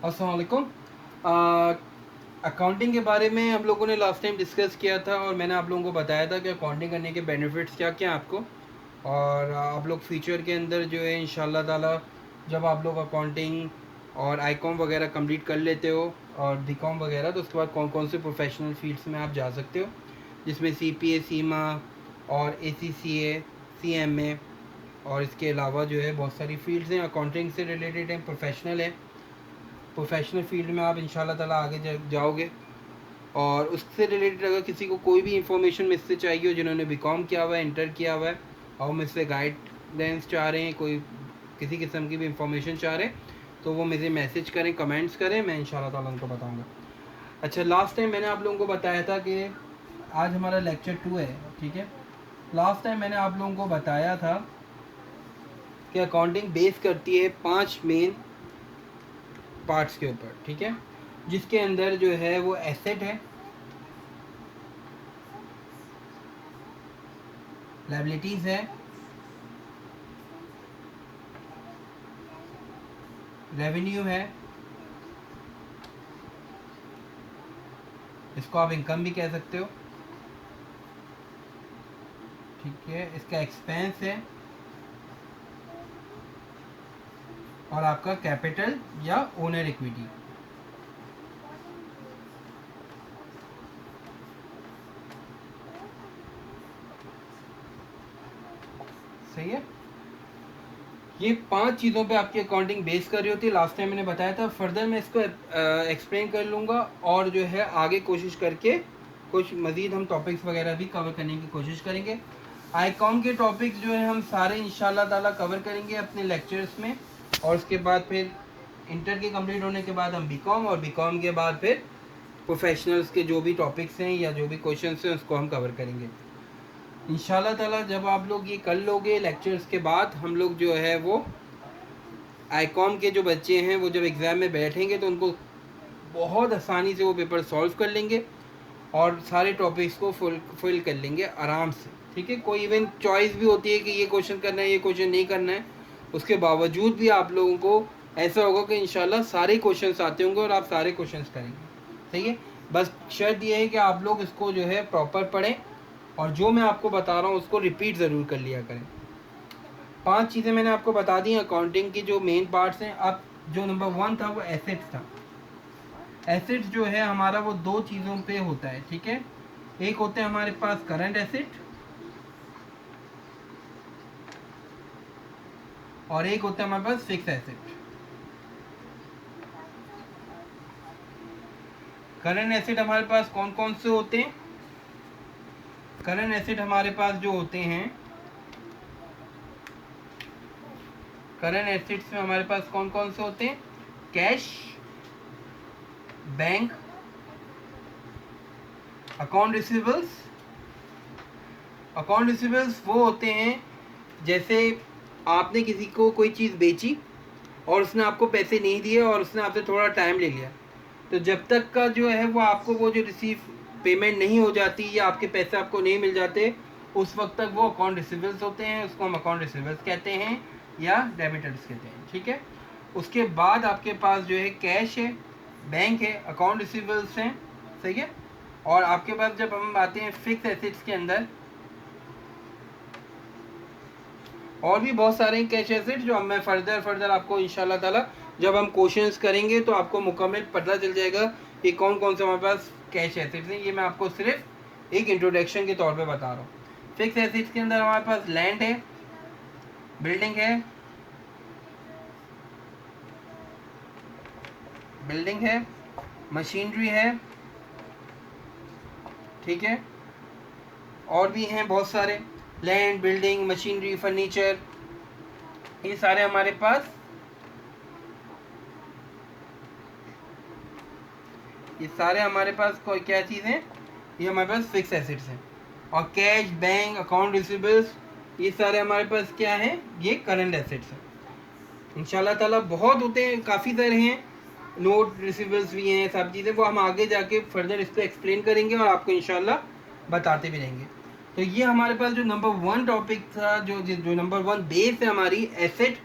अस्सलाम वालेकुम। अकाउंटिंग के बारे में हम लोगों ने लास्ट टाइम डिस्कस किया था और मैंने आप लोगों को बताया था कि अकाउंटिंग करने के बेनिफिट्स क्या क्या हैं आपको। और आप लोग फ्यूचर के अंदर जो है इंशाल्लाह ताला जब आप लोग अकाउंटिंग और आईकॉम वगैरह कंप्लीट कर लेते हो और बीकॉम वगैरह, तो उसके बाद कौन कौन से प्रोफेशनल फील्ड्स में आप जा सकते हो, जिसमें सीपीए, सीमा और एसीसीए, सीएमए और इसके अलावा जो है बहुत सारी फील्ड्स हैं अकाउंटिंग से रिलेटेड हैं, प्रोफेशनल है। प्रोफेशनल फील्ड में आप इंशाल्लाह ताला आगे जाओगे। और उससे रिलेटेड अगर किसी को कोई भी इंफॉर्मेशन मुझसे चाहिए हो, जिन्होंने बीकॉम किया हुआ है, इंटर किया हुआ है और मुझसे गाइडेंस चाह रहे हैं, कोई किसी किस्म की भी इंफॉर्मेशन चाह रहे हैं, तो वो मुझे मैसेज करें, कमेंट्स करें, मैं इंशाल्लाह ताला उनको बताऊँगा। अच्छा, लास्ट टाइम मैंने आप लोगों को बताया था कि आज हमारा लेक्चर 2 है, ठीक है। लास्ट टाइम मैंने आप लोगों को बताया था कि अकाउंटिंग बेस करती है 5 मेन पार्ट्स के ऊपर, ठीक है, जिसके अंदर जो है वो एसेट है, लायबिलिटीज़ है, रेवेन्यू है, इसको आप इनकम भी कह सकते हो, ठीक है, इसका एक्सपेंस है और आपका कैपिटल या ओनर इक्विटी। सही है। ये 5 चीज़ों पे आपकी अकाउंटिंग बेस कर रही होती है। लास्ट टाइम मैंने बताया था, फर्दर मैं इसको एक्सप्लेन कर लूँगा और जो है आगे कोशिश करके कुछ मज़ीद हम टॉपिक्स वगैरह भी कवर करने की कोशिश करेंगे। आईकॉम के टॉपिक्स जो है हम सारे इंशाल्लाह ताला कवर करेंगे अपने लेक्चर्स में, और उसके बाद फिर इंटर के कंप्लीट होने के बाद हम बीकॉम, और बीकॉम के बाद फिर प्रोफेशनल्स के जो भी टॉपिक्स हैं या जो भी क्वेश्चंस हैं उसको हम कवर करेंगे इंशाल्लाह ताला। जब आप लोग ये कर लोगे लेक्चर्स के बाद, हम लोग जो है वो आईकॉम के जो बच्चे हैं वो जब एग्ज़ाम में बैठेंगे तो उनको बहुत आसानी से वो पेपर सॉल्व कर लेंगे और सारे टॉपिक्स को फुल कर लेंगे आराम से, ठीक है। कोई इवन चॉइस भी होती है कि ये क्वेश्चन करना है, ये क्वेश्चन नहीं करना है, उसके बावजूद भी आप लोगों को ऐसा होगा कि इंशाल्लाह सारे क्वेश्चंस आते होंगे और आप सारे क्वेश्चंस करेंगे, सही है। बस शर्त ये है कि आप लोग इसको जो है प्रॉपर पढ़ें और जो मैं आपको बता रहा हूँ उसको रिपीट ज़रूर कर लिया करें। 5 चीज़ें मैंने आपको बता दी अकाउंटिंग की जो मेन पार्ट्स हैं। अब जो नंबर 1 था वो एसेट्स था। एसेट्स जो है हमारा वो 2 चीज़ों पे होता है, ठीक है। एक होते हैं हमारे पास करंट एसेट और एक होता है हमारे पास फिक्स एसेट। करंट एसेट हमारे पास कौन कौन से होते हैं? करंट एसेट हमारे पास जो होते हैं, करंट एसेट्स में हमारे पास कौन कौन से होते हैं? Cash, bank, account receivables. Account receivables वो होते हैं जैसे आपने किसी को कोई चीज़ बेची और उसने आपको पैसे नहीं दिए और उसने आपसे थोड़ा टाइम ले लिया, तो जब तक का जो है वो आपको वो जो रिसीव पेमेंट नहीं हो जाती या आपके पैसे आपको नहीं मिल जाते, उस वक्त तक वो अकाउंट रिसीवेबल्स होते हैं। उसको हम अकाउंट रिसीवेबल्स कहते हैं या डेबिटर्स कहते हैं, ठीक है। उसके बाद आपके पास जो है कैश है, बैंक है, अकाउंट रिसीवेबल्स हैं, सही है। और आपके पास जब हम आते हैं फिक्स एसेट्स के अंदर, और भी बहुत सारे कैश एसेट जो मैं फर्दर आपको इंशाल्लाह ताला जब हम क्वेश्चंस करेंगे तो आपको मुकम्मल पता चल जाएगा कि कौन कौन से हमारे पास कैश एसेट्स हैं। ये मैं आपको सिर्फ एक इंट्रोडक्शन के तौर पे बता रहा हूँ। फिक्स एसेट्स के अंदर हमारे पास लैंड है, बिल्डिंग है, मशीनरी है, ठीक है, और भी हैं बहुत सारे, लैंड, बिल्डिंग, मशीनरी, फर्नीचर, ये सारे हमारे पास कोई क्या चीज़ है, ये हमारे पास फिक्स एसेट्स हैं। और कैश, बैंक, अकाउंट रिसीवेबल्स, ये सारे हमारे पास क्या हैं? ये करंट एसेट्स हैं। इंशाल्लाह ताला बहुत होते हैं, काफ़ी सारे हैं, नोट रिसीवेबल्स भी हैं, सब चीज़ें, वो हम आगे जाके फर्दर इसको एक्सप्लेन करेंगे और आपको इंशाल्लाह बताते भी रहेंगे। तो ये हमारे पास जो नंबर 1 टॉपिक था, जो नंबर 1 बेस है हमारी एसेट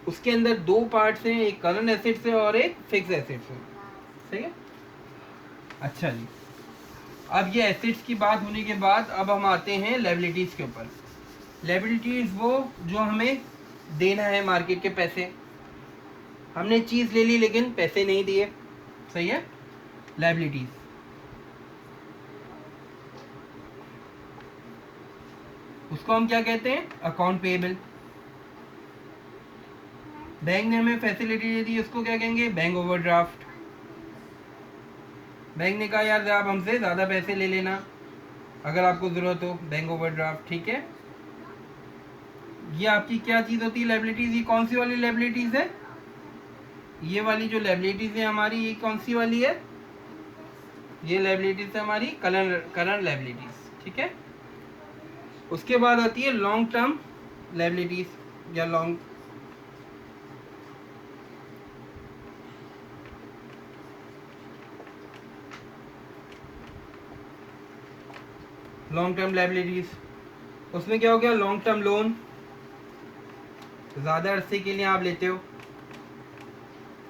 उसके अंदर दो पार्ट्स हैं, एक करंट एसेट्स है और एक फिक्स एसेट्स है। सही है। अच्छा जी, अब ये एसेट्स की बात होने के बाद अब हम आते हैं लायबिलिटीज के ऊपर। लायबिलिटीज वो जो हमें देना है मार्केट के पैसे, हमने चीज ले ली लेकिन पैसे नहीं दिए। सही है। लायबिलिटीज, उसको हम क्या कहते हैं? Account payable. बैंक ने हमें फैसिलिटी दे दी, उसको क्या कहेंगे? Bank overdraft. बैंक ने कहा यार आप हमसे ज़्यादा पैसे ले लेना अगर आपको ज़रूरत हो, बैंक ओवरड्राफ्ट। ठीक है। ये आपकी क्या चीज़ होती है? लायबिलिटीज़। ये कौन सी वाली लायबिलिटीज़ है? ये वाली जो लायबिलिटीज़ है हमारी, ये कौन सी वाली है? ये लायबिलिटीज़ है हमारी करंट लायबिलिटीज़। ठीक है। उसके बाद आती है लॉन्ग टर्म लायबिलिटीज़ या लॉन्ग टर्म लायबिलिटीज़। उसमें क्या हो गया? लॉन्ग टर्म लोन, ज़्यादा अरसे के लिए आप लेते हो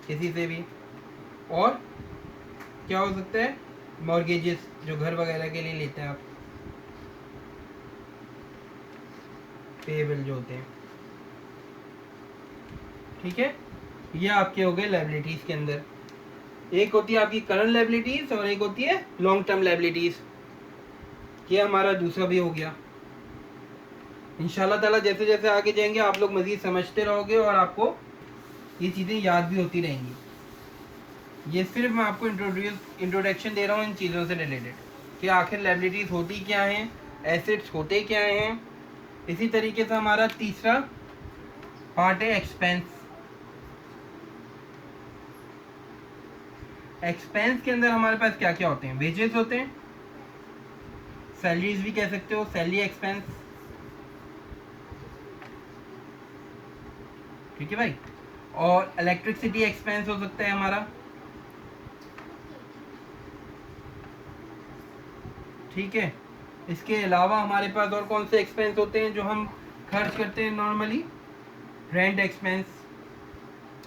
किसी से भी। और क्या हो सकता है? मॉर्गेजेस, जो घर वगैरह के लिए लेते हैं आप, पेएबल जो होते हैं। ठीक है। ये आपके हो गए लायबिलिटीज़ के अंदर। एक होती है आपकी करंट लायबिलिटीज़ और एक होती है लॉन्ग टर्म लायबिलिटीज़। ये हमारा दूसरा भी हो गया। इंशाल्लाह ताला जैसे जैसे आगे जाएंगे आप लोग मज़ीद समझते रहोगे और आपको ये चीज़ें याद भी होती रहेंगी। ये सिर्फ मैं आपको इंट्रोडक्शन दे रहा हूँ इन चीज़ों से रिलेटेड कि आखिर लायबिलिटीज़ होती क्या हैं, एसेट्स होते क्या हैं। इसी तरीके से हमारा तीसरा पार्ट है एक्सपेंस। एक्सपेंस के अंदर हमारे पास क्या क्या होते हैं? वेजेस होते हैं, सैलरीज भी कह सकते हो, सैलरी एक्सपेंस। ठीक है भाई। और इलेक्ट्रिसिटी एक्सपेंस हो सकता है हमारा। ठीक है। इसके अलावा हमारे पास और कौन से एक्सपेंस होते हैं जो हम खर्च करते हैं नॉर्मली? रेंट एक्सपेंस,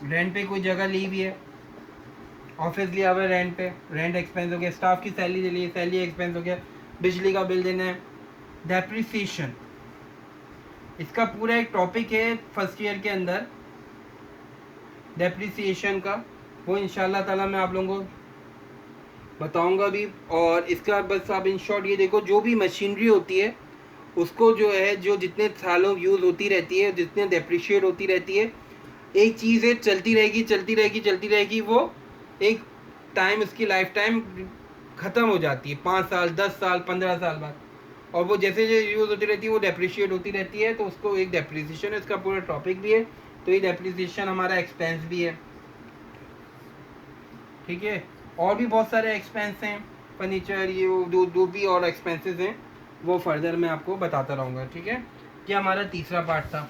रेंट पे कोई जगह ली हुई है, ऑफिस लिया हुआ है रेंट पे, रेंट एक्सपेंस हो गया। स्टाफ की सैलरी दे ली, सैलरी एक्सपेंस हो गया। बिजली का बिल देना है। डेप्रिसिएशन, इसका पूरा एक टॉपिक है फर्स्ट ईयर के अंदर डेप्रिसिएशन का, वो इंशाल्लाह ताला मैं आप लोगों को बताऊंगा भी। और इसका बस आप इन शॉर्ट ये देखो, जो भी मशीनरी होती है उसको जो है, जो जितने सालों यूज़ होती रहती है, जितने डेप्रिशिएट होती रहती है, एक चीज़ है चलती रहेगी चलती रहेगी चलती रहेगी, वो एक टाइम, इसकी लाइफ टाइम ख़त्म हो जाती है 5 साल 10 साल 15 साल बाद। और वो जैसे जो यूज़ होती रहती है वो डेप्रिशिएट होती रहती है, तो उसको एक डेप्रिसिएशन है, इसका पूरा टॉपिक भी है। तो ये डेप्रिसिएशन हमारा एक्सपेंस भी है। ठीक है। और भी बहुत सारे एक्सपेंस हैं, फर्नीचर, ये जो भी और एक्सपेंसेस हैं वो फर्दर मैं आपको बताता रहूँगा। ठीक है। ये हमारा तीसरा पार्ट था।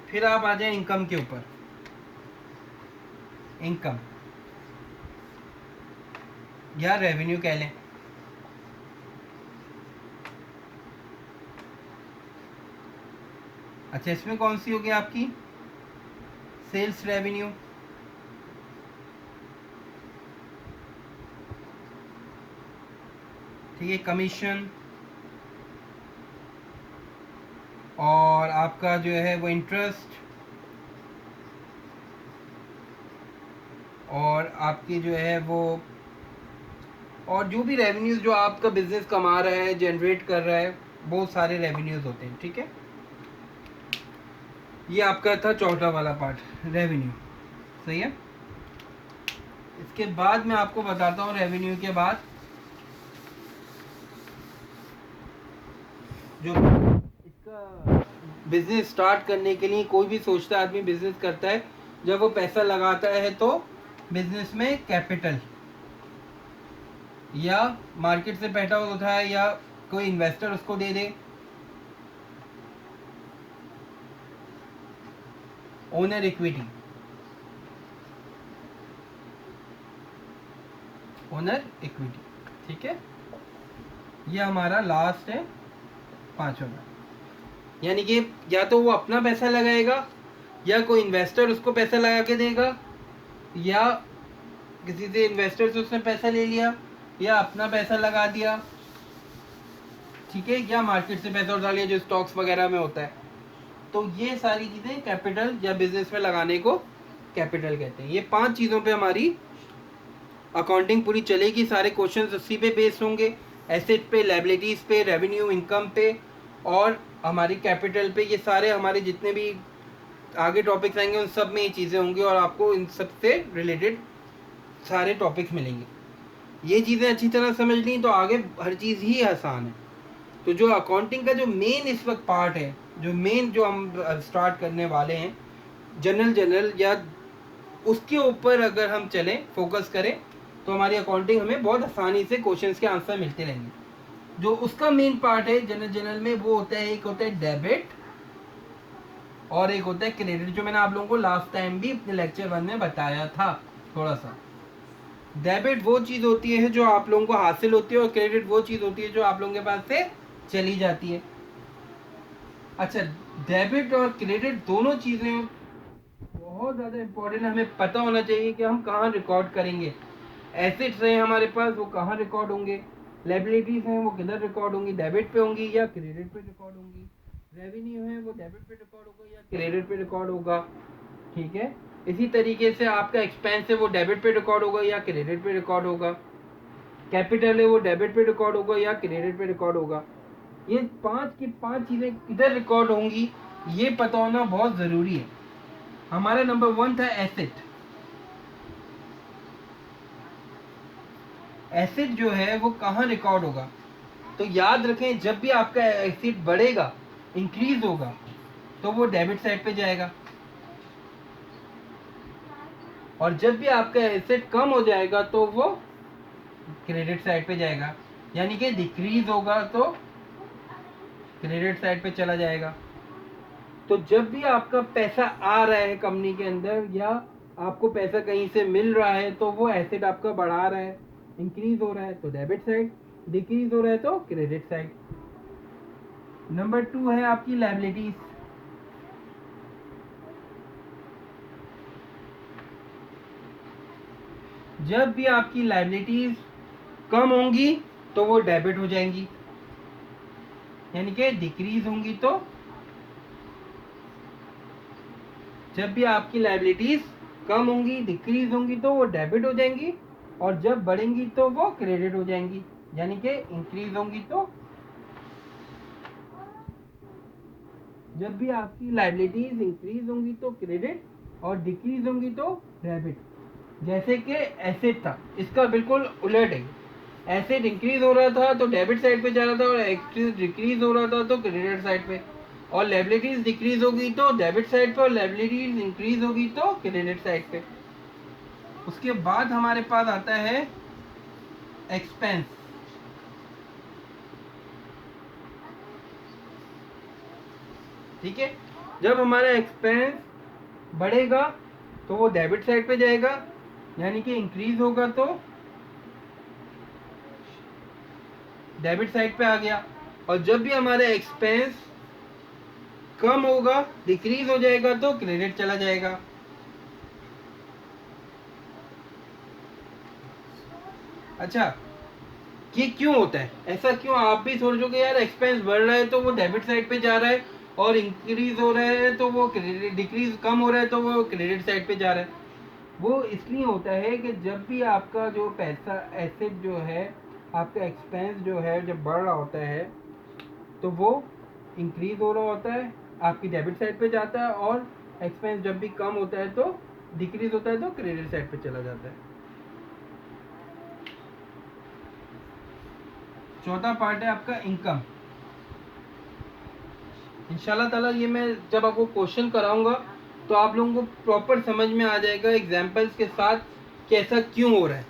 फिर आप आ जाए इनकम के ऊपर। इनकम या रेवेन्यू कह लें। अच्छा, इसमें कौन सी होगी आपकी? सेल्स रेवेन्यू, ठीक है, कमीशन, और आपका जो है वो इंटरेस्ट, और आपकी जो है वो, और जो भी रेवेन्यूज जो आपका बिजनेस कमा रहा है, जनरेट कर रहा है, बहुत सारे रेवेन्यूज होते हैं। ठीक है। ये आपका था चौथा वाला पार्ट, रेवेन्यू। सही है। इसके बाद मैं आपको बताता हूँ रेवेन्यू के बाद जो इसका बिजनेस स्टार्ट करने के लिए कोई भी सोचता है, आदमी बिजनेस करता है, जब वो पैसा लगाता है तो बिजनेस में कैपिटल या मार्केट से पैसा होता है या कोई इन्वेस्टर उसको दे दे, ओनर इक्विटी, ओनर इक्विटी। ठीक है। ये हमारा लास्ट है, पांचवा। यानी कि या तो वो अपना पैसा लगाएगा, या कोई इन्वेस्टर उसको पैसा लगा के देगा, या किसी से इन्वेस्टर से उसने पैसा ले लिया, या अपना पैसा लगा दिया, ठीक है, या मार्केट से पैसा उठा लिया जो स्टॉक्स वगैरह में होता है। तो ये सारी चीज़ें कैपिटल या बिजनेस में लगाने को कैपिटल कहते हैं। ये 5 चीज़ों पे हमारी अकाउंटिंग पूरी चलेगी। सारे क्वेश्चंस उसी पे बेस्ड होंगे, एसेट पे, लायबिलिटीज़ पे, रेवेन्यू इनकम पे और हमारी कैपिटल पे। ये सारे हमारे जितने भी आगे टॉपिक्स आएंगे उन सब में ये चीज़ें होंगी और आपको इन सब से रिलेटेड सारे टॉपिक्स मिलेंगे। ये चीज़ें अच्छी तरह समझ ली तो आगे हर चीज़ ही आसान है। तो जो अकाउंटिंग का जो मेन इस वक्त पार्ट है, जो मेन जो हम स्टार्ट करने वाले हैं जनरल या उसके ऊपर अगर हम चलें, फोकस करें, तो हमारी अकाउंटिंग हमें बहुत आसानी से क्वेश्चंस के आंसर मिलते रहेंगे। जो उसका मेन पार्ट है जनरल में वो होता है, एक होता है डेबिट और एक होता है क्रेडिट, जो मैंने आप लोगों को लास्ट टाइम भी अपने लेक्चर 1 में बताया था थोड़ा सा। डेबिट वो चीज़ होती है जो आप लोगों को हासिल होती है और क्रेडिट वो चीज़ होती है जो आप लोगों के पास से चली जाती है। अच्छा, डेबिट और क्रेडिट दोनों चीज़ें बहुत ज़्यादा इम्पोर्टेंट, हमें पता होना चाहिए कि हम कहाँ रिकॉर्ड करेंगे। एसेट्स हैं हमारे पास, वो कहाँ रिकॉर्ड होंगे, लायबिलिटीज़ हैं वो किधर रिकॉर्ड होंगी, डेबिट पे होंगी या क्रेडिट पे रिकॉर्ड होंगी, रेवेन्यू है वो डेबिट पे रिकॉर्ड होगा या क्रेडिट पे रिकॉर्ड होगा, ठीक है। इसी तरीके से आपका एक्सपेंस है वो डेबिट पे रिकॉर्ड होगा या क्रेडिट पे रिकॉर्ड होगा, कैपिटल है वो डेबिट पे रिकॉर्ड होगा या क्रेडिट पे रिकॉर्ड होगा। ये 5 की 5 चीज़ें किधर रिकॉर्ड होंगी ये पता होना बहुत ज़रूरी है। हमारा नंबर 1 था एसेट। एसेट जो है वो कहाँ रिकॉर्ड होगा, तो याद रखें जब भी आपका एसेट बढ़ेगा, इंक्रीज होगा, तो वो डेबिट साइड पे जाएगा, और जब भी आपका एसेट कम हो जाएगा तो वो क्रेडिट साइड पे जाएगा। यानी कि डिक्रीज होगा तो क्रेडिट साइड पे चला जाएगा। तो जब भी आपका पैसा आ रहा है कंपनी के अंदर या आपको पैसा कहीं से मिल रहा है तो वो एसेट आपका बढ़ा रहा है, इंक्रीज हो रहा है तो डेबिट साइड, डिक्रीज हो रहा है तो क्रेडिट साइड। नंबर 2 है आपकी लायबिलिटीज। जब भी आपकी लायबिलिटीज कम होंगी तो वो डेबिट हो जाएंगी, यानी कि डिक्रीज होंगी तो, जब भी आपकी लायबिलिटीज कम होंगी, डिक्रीज होंगी तो वो डेबिट हो जाएंगी, और जब बढ़ेंगी तो वो क्रेडिट हो जाएंगी, यानी कि इंक्रीज होंगी तो, जब भी आपकी लायबिलिटीज इंक्रीज होंगी तो क्रेडिट और डिक्रीज होंगी तो डेबिट। जैसे कि एसेट था, इसका बिल्कुल उलट है। एसेट इंक्रीज हो रहा था तो डेबिट साइड पे जा रहा था और एसेट डिक्रीज हो रहा था तो क्रेडिट साइड पे, और लायबिलिटीज डिक्रीज होगी तो डेबिट साइड पे और लायबिलिटीज इंक्रीज होगी तो क्रेडिट साइड पे। उसके बाद हमारे पास आता है एक्सपेंस। ठीक है, जब हमारा एक्सपेंस बढ़ेगा तो वो डेबिट साइड पे जाएगा, यानी कि इंक्रीज होगा तो डेबिट साइड पे आ गया, और जब भी हमारा एक्सपेंस कम होगा, डिक्रीज हो जाएगा तो क्रेडिट चला जाएगा। अच्छा, ये क्यों होता है, ऐसा क्यों? आप भी सोचोगे यार एक्सपेंस बढ़ रहा है तो वो डेबिट साइड पे जा रहा है, और इंक्रीज हो रहा है तो वो क्रेडिट, डिक्रीज कम हो रहा है तो वो क्रेडिट साइड पे जा रहा है। वो इसलिए होता है कि जब भी आपका जो पैसा एसेट जो है, आपका एक्सपेंस जो है जब बढ़ रहा होता है तो वो इंक्रीज हो रहा होता है, आपकी डेबिट साइड पे जाता है, और एक्सपेंस जब भी कम होता है तो डिक्रीज होता है तो क्रेडिट साइड पे चला जाता है। चौथा पार्ट है आपका इनकम। इंशाल्लाह ताला ये मैं जब आपको क्वेश्चन कराऊंगा तो आप लोगों को प्रॉपर समझ में आ जाएगा एग्जांपल्स के साथ कि ऐसा क्यों हो रहा है,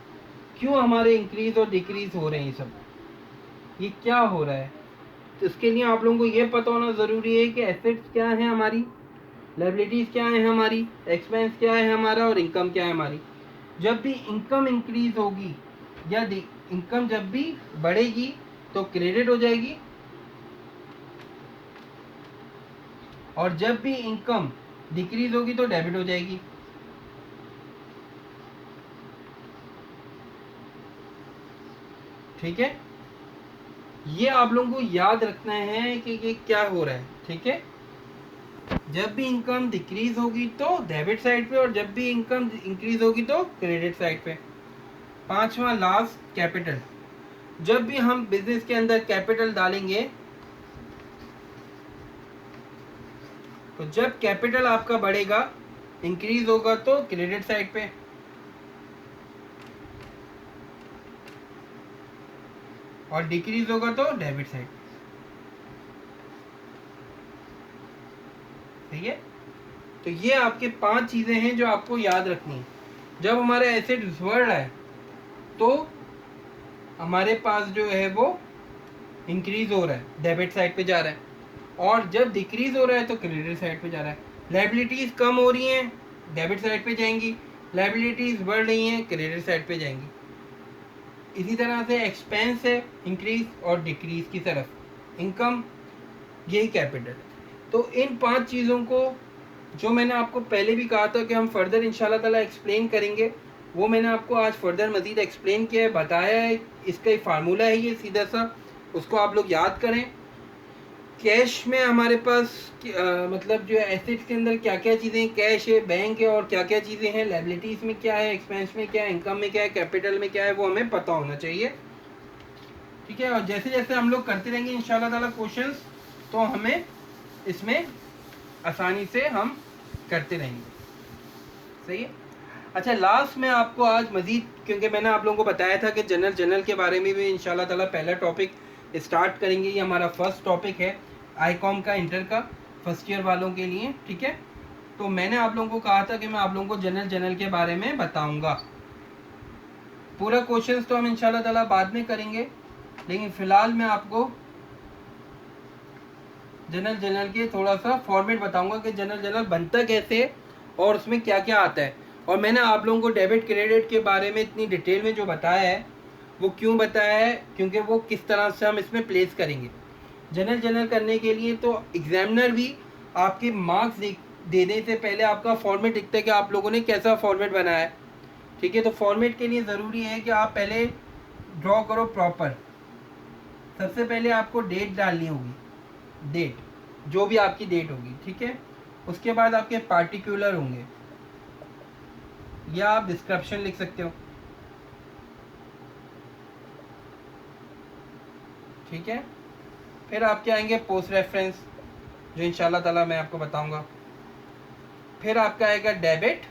क्यों हमारे इंक्रीज और डिक्रीज हो रहे हैं, ये सब ये क्या हो रहा है। तो इसके लिए आप लोगों को ये पता होना ज़रूरी है कि एसेट्स क्या है हमारी, लायबिलिटीज़ क्या है हमारी, एक्सपेंस क्या है हमारा और इनकम क्या है हमारी। जब भी इनकम इंक्रीज होगी या इनकम जब भी बढ़ेगी तो क्रेडिट हो जाएगी, और जब भी इनकम डिक्रीज होगी तो डेबिट हो जाएगी। ठीक है, ये आप लोगों को याद रखना है कि ये क्या हो रहा है। ठीक है, जब भी इनकम डिक्रीज होगी तो डेबिट साइड पे, और जब भी इनकम इंक्रीज होगी तो क्रेडिट साइड पे। पांचवा, लास्ट, कैपिटल। जब भी हम बिजनेस के अंदर कैपिटल डालेंगे, तो जब कैपिटल आपका बढ़ेगा, इंक्रीज होगा तो क्रेडिट साइड पे, और डिक्रीज होगा तो डेबिट साइड। सही है, तो ये आपके 5 चीजें हैं जो आपको याद रखनी है। जब हमारा एसेट बढ़ रहा है तो हमारे पास जो है वो इंक्रीज हो रहा है, डेबिट साइड पे जा रहा है, और जब डिक्रीज हो रहा है तो क्रेडिट साइड पे जा रहा है। लायबिलिटीज कम हो रही हैं, डेबिट साइड पे जाएंगी, लायबिलिटीज बढ़ रही हैं, क्रेडिट साइड पे जाएंगी। इसी तरह से एक्सपेंस है इंक्रीज और डिक्रीज की तरफ, इनकम, यही कैपिटल। तो इन 5 चीज़ों को जो मैंने आपको पहले भी कहा था कि हम फर्दर इंशाल्लाह ताला एक्सप्लेन करेंगे, वो मैंने आपको आज फर्दर मज़ीद एक्सप्लेन किया है, बताया है। इसका एक फार्मूला है ये सीधा सा, उसको आप लोग याद करें। कैश में हमारे पास मतलब जो एसेट्स के अंदर क्या क्या चीज़ें, कैश है, बैंक है, और क्या क्या चीज़ें हैं, लायबिलिटीज़ में क्या है, एक्सपेंस में क्या है, इनकम में क्या है, कैपिटल में क्या है, वो हमें पता होना चाहिए। ठीक है, और जैसे जैसे हम लोग करते रहेंगे इंशाल्लाह ताला क्वेश्चंस, तो हमें इसमें आसानी से हम करते रहेंगे। सही है। अच्छा, लास्ट में आपको आज मज़ीद, क्योंकि मैंने आप लोगों को बताया था कि जनरल के बारे में भी इंशाल्लाह ताला पहला टॉपिक स्टार्ट करेंगे। ये हमारा फर्स्ट टॉपिक है आईकॉम का, इंटर का, फर्स्ट ईयर वालों के लिए। ठीक है, तो मैंने आप लोगों को कहा था कि मैं आप लोगों को जनरल के बारे में बताऊंगा। पूरा क्वेश्चंस तो हम इंशाल्लाह ताला बाद में करेंगे, लेकिन फ़िलहाल मैं आपको जनरल के थोड़ा सा फॉर्मेट बताऊंगा कि जनरल बनता कैसे है और उसमें क्या क्या आता है। और मैंने आप लोगों को डेबिट क्रेडिट के बारे में इतनी डिटेल में जो बताया है, वो क्यों बताया है, क्योंकि वो किस तरह से हम इसमें प्लेस करेंगे। जनरल करने के लिए तो एग्जामिनर भी आपके मार्क्स देने से पहले आपका फॉर्मेट दिखता है कि आप लोगों ने कैसा फॉर्मेट बनाया है। ठीक है, तो फॉर्मेट के लिए ज़रूरी है कि आप पहले ड्रॉ करो प्रॉपर। सबसे पहले आपको डेट डालनी होगी, डेट, जो भी आपकी डेट होगी। ठीक है, उसके बाद आपके पार्टिकुलर होंगे, या आप डिस्क्रिप्शन लिख सकते हो। ठीक है, फिर आपके आएंगे पोस्ट रेफरेंस, जो इंशाल्लाह ताला मैं आपको बताऊंगा। फिर आपका आएगा डेबिट,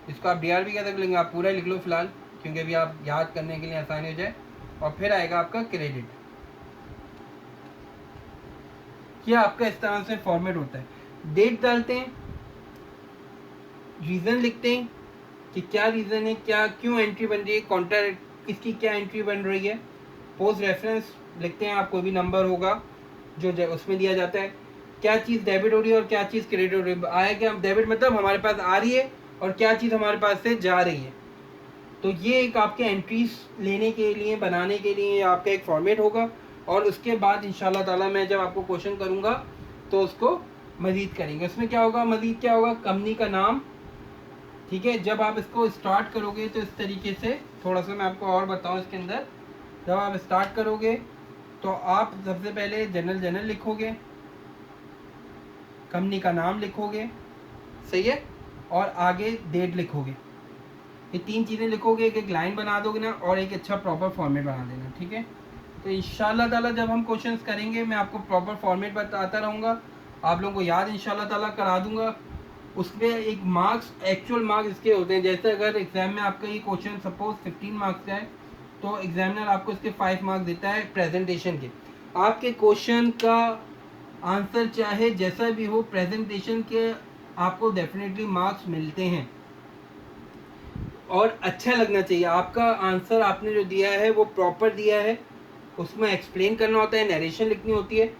इसको आप डीआर भी कह सकते, आप पूरा लिख लो फिलहाल, क्योंकि अभी आप याद करने के लिए आसानी हो जाए। और फिर आएगा आपका क्रेडिट। ये आपका इस तरह से फॉर्मेट होता है। डेट डालते हैं, रीज़न लिखते हैं कि क्या रीज़न है, क्या क्यों एंट्री बन रही है, कॉन्ट्रैक्ट इसकी क्या एंट्री बन रही है। पोस्ट रेफरेंस लिखते हैं, आप कोई भी नंबर होगा जो उसमें दिया जाता है, क्या चीज़ डेबिट हो रही है और क्या चीज़ क्रेडिट हो रही है। आया क्या डेबिट मतलब हमारे पास आ रही है, और क्या चीज़ हमारे पास से जा रही है। तो ये एक आपके एंट्रीज लेने के लिए, बनाने के लिए आपका एक फॉर्मेट होगा। और उसके बाद इंशाल्लाह ताला मैं जब आपको क्वेश्चन करूँगा तो उसको मज़ीद करेंगे। उसमें क्या होगा, मज़ीद क्या होगा, कंपनी का नाम। ठीक है, जब आप इसको स्टार्ट करोगे तो इस तरीके से, थोड़ा सा मैं आपको और बताऊँ इसके अंदर, जब आप स्टार्ट करोगे तो आप सबसे पहले जनरल लिखोगे, कंपनी का नाम लिखोगे, सही है, और आगे डेट लिखोगे। ये 3 चीज़ें लिखोगे, एक लाइन बना दोगे ना, और एक अच्छा प्रॉपर फॉर्मेट बना देना। ठीक है, तो इंशाल्लाह ताला जब हम क्वेश्चंस करेंगे मैं आपको प्रॉपर फॉर्मेट बताता रहूँगा, आप लोगों को याद इंशाल्लाह ताला करा दूँगा। उसमें एक मार्क्स, एक्चुअल मार्क्स इसके होते हैं। जैसे अगर एग्ज़ाम में आपका ये क्वेश्चन सपोज 15 मार्क्स का है, तो एग्जामिनर आपको इसके 5 मार्क्स देता है प्रेजेंटेशन के। आपके क्वेश्चन का आंसर चाहे जैसा भी हो, प्रेजेंटेशन के आपको डेफिनेटली मार्क्स मिलते हैं। और अच्छा लगना चाहिए, आपका आंसर आपने जो दिया है वो प्रॉपर दिया है, उसमें एक्सप्लेन करना होता है, नरेशन लिखनी होती है।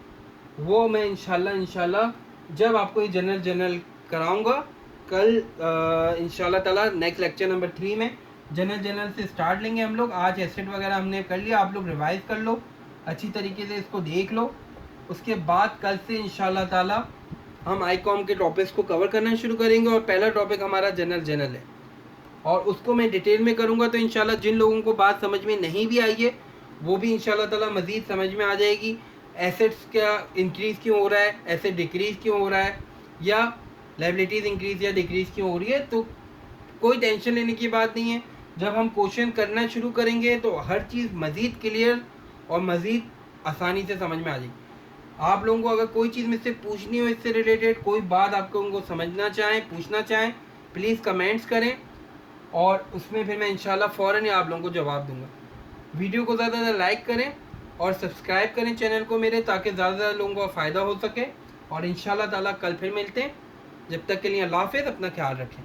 वो मैं इंशाल्लाह जब आपको ये जनरल कराऊंगा कल इंशाल्लाह ताला नेक्स्ट लेक्चर नंबर 3 में जनरल से स्टार्ट लेंगे हम लोग। आज एसेट वगैरह हमने कर लिया, आप लोग रिवाइज कर लो अच्छी तरीके से, इसको देख लो। उसके बाद कल से इंशाल्लाह ताला हम आईकॉम के टॉपिक्स को कवर करना शुरू करेंगे और पहला टॉपिक हमारा जनरल है और उसको मैं डिटेल में करूँगा। तो इंशाल्लाह जिन लोगों को बात समझ में नहीं भी आई है वो भी इंशाल्लाह ताला मज़ीद समझ में आ जाएगी। एसेट्स का इंक्रीज़ क्यों हो रहा है, एसेट डिक्रीज़ क्यों हो रहा है, या लायबिलिटीज़ इंक्रीज़ या डिक्रीज़ क्यों हो रही है, तो कोई टेंशन लेने की बात नहीं है। जब हम क्वेश्चन करना शुरू करेंगे तो हर चीज़ मज़ीद क्लियर और मज़ीद आसानी से समझ में आ जाएगी। आप लोगों को अगर कोई चीज़ मुझसे पूछनी हो इससे रिलेटेड, कोई बात आपको उनको समझना चाहें, पूछना चाहें, प्लीज़ कमेंट्स करें और उसमें फिर मैं इंशाल्लाह फ़ौरन ही आप लोगों को जवाब दूंगा। वीडियो को ज़्यादा से ज़्यादा लाइक करें और सब्सक्राइब करें चैनल को मेरे, ताकि ज़्यादा से ज़्यादा लोगों को फ़ायदा हो सके। और इंशाल्लाह ताला कल फिर मिलते हैं। जब तक के लिए अल्लाह हाफ़िज़, अपना ख्याल रखें।